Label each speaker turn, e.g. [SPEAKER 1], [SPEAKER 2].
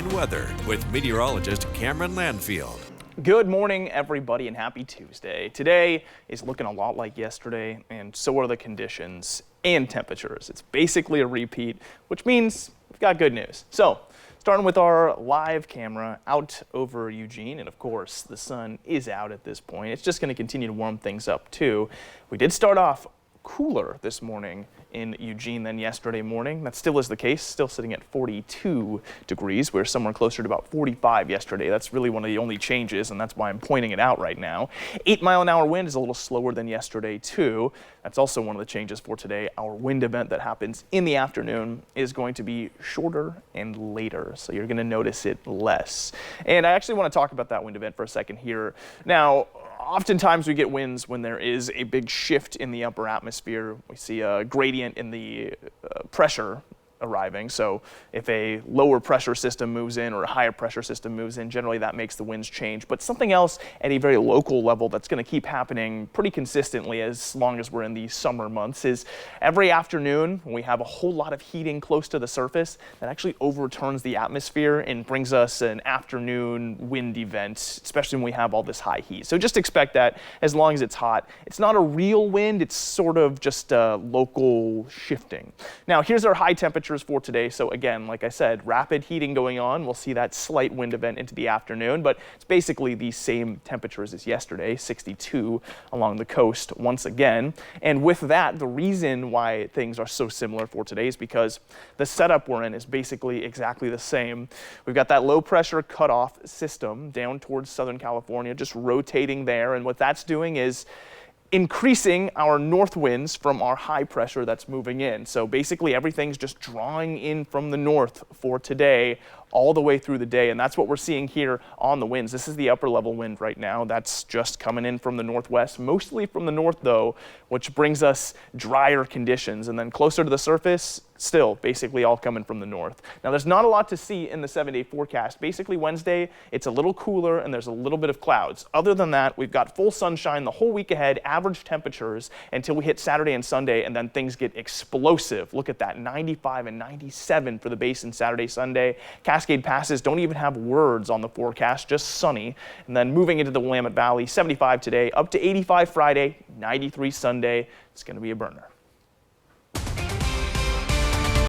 [SPEAKER 1] Weather with meteorologist Cameron Landfield.
[SPEAKER 2] Good morning, everybody, and happy Tuesday. Today is looking a lot like yesterday, and so are the conditions and temperatures. It's basically a repeat, which means we've got good news. So, starting with our live camera out over Eugene, and of course, the sun is out at this point. It's just going to continue to warm things up, too. We did start off cooler this morning in Eugene than yesterday morning. That still is the case, still sitting at 42 degrees. We're somewhere closer to about 45 yesterday. That's really one of the only changes, and that's why I'm pointing it out right now. 8-mile-an-hour wind is a little slower than yesterday, too. That's also one of the changes for today. Our wind event that happens in the afternoon is going to be shorter and later, so you're going to notice it less. And I actually want to talk about that wind event for a second here. Now, oftentimes we get winds when there is a big shift in the upper atmosphere. We see a gradient in the pressure arriving. So if a lower pressure system moves in or a higher pressure system moves in, generally that makes the winds change. But something else at a very local level that's going to keep happening pretty consistently as long as we're in the summer months is every afternoon when we have a whole lot of heating close to the surface, that actually overturns the atmosphere and brings us an afternoon wind event, especially when we have all this high heat. So just expect that as long as it's hot. It's not a real wind, it's sort of just a local shifting. Now here's our high temperatures for today. So again, like I said, rapid heating going on. We'll see that slight wind event into the afternoon, but it's basically the same temperatures as yesterday, 62 along the coast once again. And with that, the reason why things are so similar for today is because the setup we're in is basically exactly the same. We've got that low pressure cutoff system down towards Southern California, just rotating there. And what that's doing is increasing our north winds from our high pressure that's moving in. So basically everything's just drawing in from the north for today all the way through the day, and that's what we're seeing here on the winds. This is the upper level wind right now. That's just coming in from the northwest, mostly from the north though, which brings us drier conditions. And then closer to the surface, still basically all coming from the north. Now there's not a lot to see in the 7-day forecast. Basically Wednesday, it's a little cooler and there's a little bit of clouds. Other than that, we've got full sunshine the whole week ahead, average temperatures until we hit Saturday and Sunday, and then things get explosive. Look at that, 95 and 97 for the Basin Saturday, Sunday. Cascade Passes don't even have words on the forecast, just sunny. And then moving into the Willamette Valley, 75 today, up to 85 Friday, 93 Sunday. It's going to be a burner.